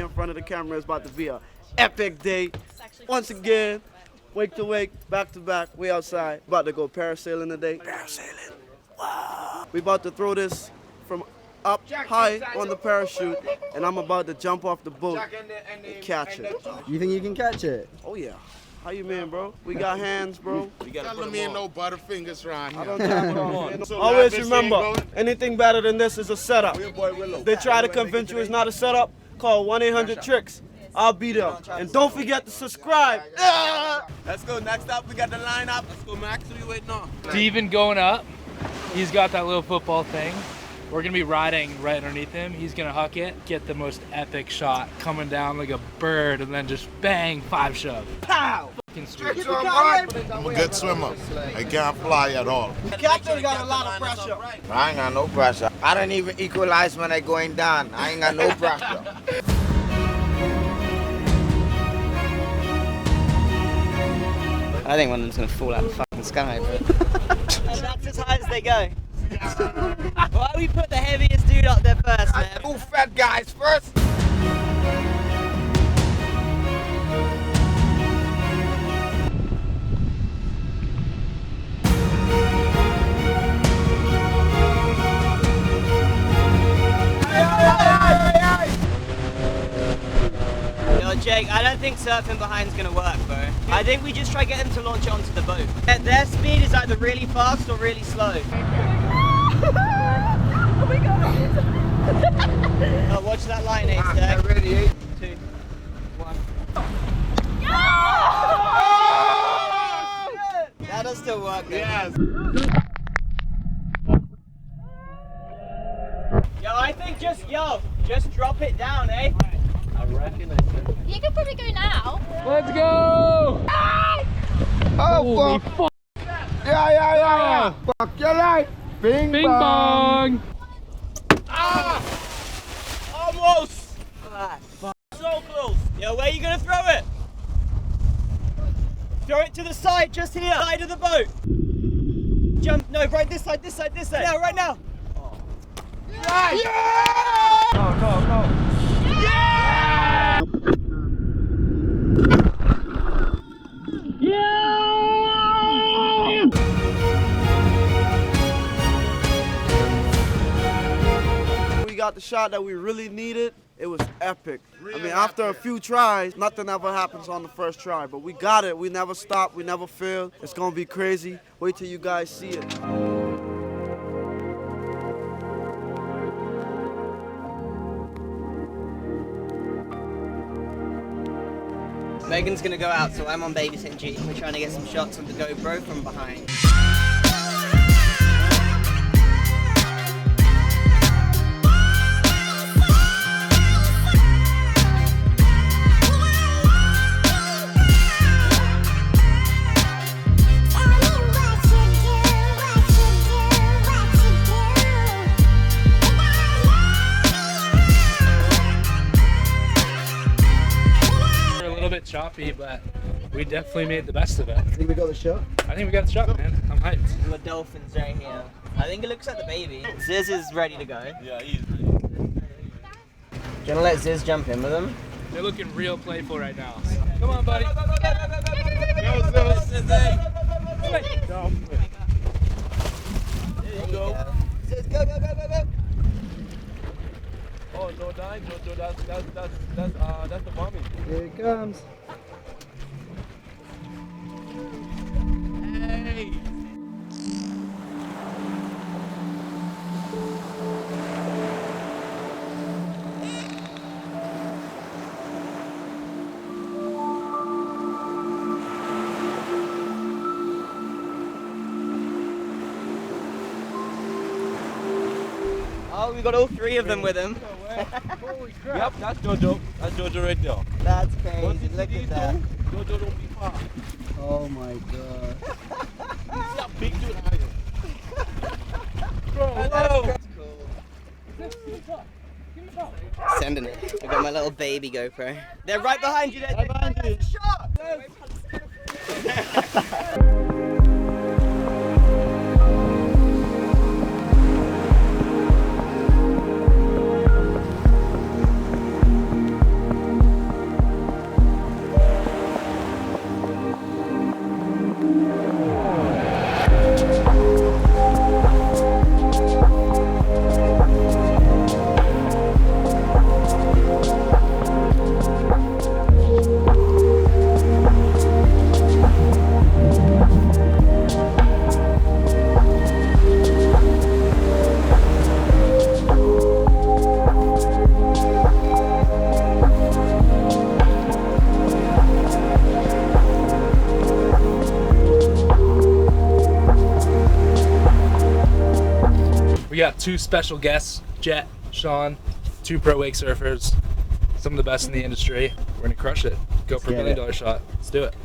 in front of the camera is about to be an epic day. Once again, wake to wake, back to back, we outside. About to go parasailing today. Parasailing. Wow. We about to throw this from up high on the parachute, and I'm about to jump off the boat and catch it. You think you can catch it? Oh yeah. How you mean, bro? We got hands, bro. We gotta put them on. No butterfingers around here. I don't tap it on. Always remember, anything better than this is a setup. They try to convince you it's not a setup, call 1-800-TRICKS. I'll be there. And don't forget to subscribe. Let's go. Next up, we got the lineup. Let's go, Max. Who you waiting on? Steven going up. He's got that little football thing. We're gonna be riding right underneath him. He's gonna huck it, get the most epic shot, coming down like a bird, and then just bang, 5 shove. Pow! Fucking sweet. I'm a good swimmer. I can't fly at all. The captain got a lot of pressure. I ain't got no pressure. I don't even equalize when I going down. I ain't got no pressure. I think one of them's gonna fall out of the fucking sky, but and that's as high as they go. Why we put the heaviest dude up there first, man? Two fat guys first. Yo, Jake, I don't think surfing behind's gonna work, bro. I think we just try get them to launch it onto the boat. Their speed is either really fast or really slow. Oh my god! Oh, watch that line, Ace. There. Ready, 8, 2, 1. That'll still work, though. Yes. Yo, I think just drop it down, eh? I reckon You could probably go now. Let's go! Oh, fuck. Yeah. Fuck your life. Bing, Bing bong! Ah! Almost! So close! Yo, where are you gonna throw it? Throw it to the side, just here, side of the boat. Jump, no, right this side. No, right now. Right. Yeah! No. Yeah! We got the shot that we really needed. It was epic. I mean, after a few tries, nothing ever happens on the first try, but we got it. We never stopped, we never failed. It's gonna be crazy. Wait till you guys see it. Megan's gonna go out, so I'm on babysitting duty. We're trying to get some shots of the GoPro from behind. Choppy, but we definitely made the best of it. Think we got the shot? I think we got the shot, man. I'm hyped. The dolphins right here. I think it looks like the baby. Ziz is ready to go. Yeah, he's Do you wanna let Ziz jump in with him? They're looking real playful right now. Come on, buddy. Go, Ziz. There you go. Ziz, go. Oh, no, dying. No, that's the mommy. Here it comes. Hey. Oh, we got all 3 of them with him. Holy crap. Yep, that's Jojo. That's Jojo right there. That's crazy. Look at that. Jojo don't be far. Oh my god. He's a big dude higher. Bro, That's cool. Sending it. I got my little baby GoPro. They're right behind you. Right behind you. Shot. 2 special guests, Jet, Sean, 2 pro wake surfers, some of the best in the industry. We're gonna crush it. Go for a $1 million shot. Let's do it.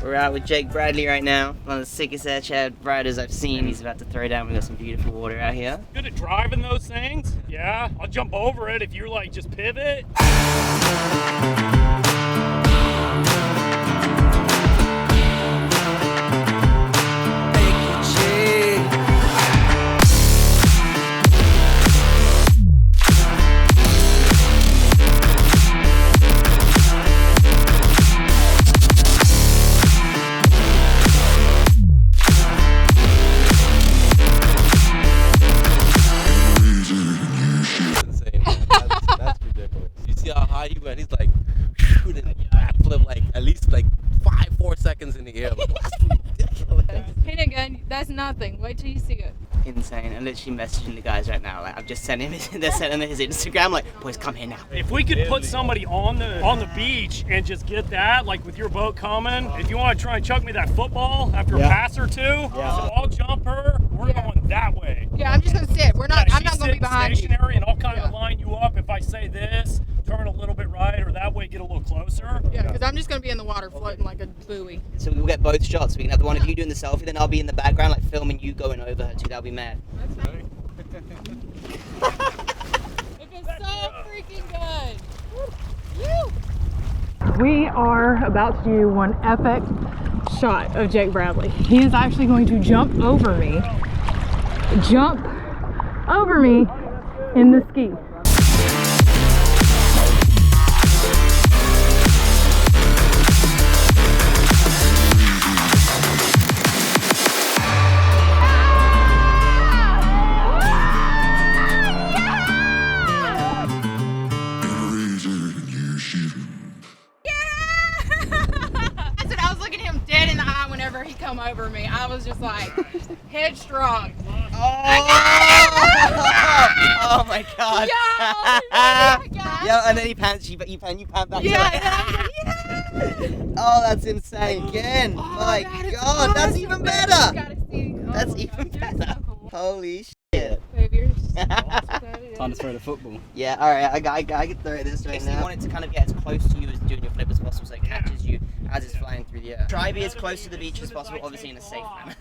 We're out with Jake Bradley right now, one of the sickest air Chad riders I've seen. He's about to throw down. We've got some beautiful water out here. Good at driving those things? Yeah, I'll jump over it if you're like just pivot. He went. He's like shooting backflip like at least like 4 seconds in the air. Like, that's ridiculous. Peanut gun, that's nothing. Wait till you see it. Insane. I'm literally messaging the guys right now. Like I've just sent him. They're sending him his Instagram. Like, boys, come here now. If we could put somebody on the beach and just get that, like with your boat coming, if you want to try and chuck me that football after a pass or 2, so I'll jump her. We're going that way. Yeah, I'm just gonna sit. We're not. Yeah, I'm not gonna be behind you. stationary, and I'll kind of line you up. If I say this, turn a little bit right, or that way, get a little closer. Yeah, because I'm just gonna be in the water floating like a buoy. So we'll get both shots. We can have the one of you doing the selfie, then I'll be in the background, like filming you going over her too. That'll be mad. It is so freaking good. We are about to do one epic shot of Jake Bradley. He is actually going to jump over me in the ski. He come over me. I was just like headstrong. Oh my god. Yeah, and then he pants you, but you pan back. Yeah. Oh, that's insane. Again. My god, that's even better. That's even better. Holy shit. Time to throw the football. Yeah, alright, I can throw this right now. You want it to kind of get as close to you as doing your flip as possible so it catches you as it's flying through the air. Try to be as close to the beach as possible, obviously in a safe manner.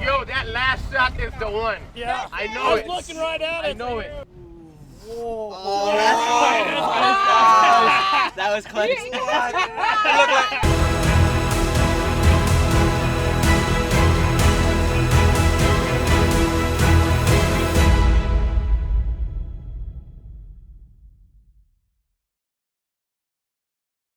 Yo, that last shot is the one. Yeah, I know it. I was looking right at it. I know it. Oh, that's close. That was close.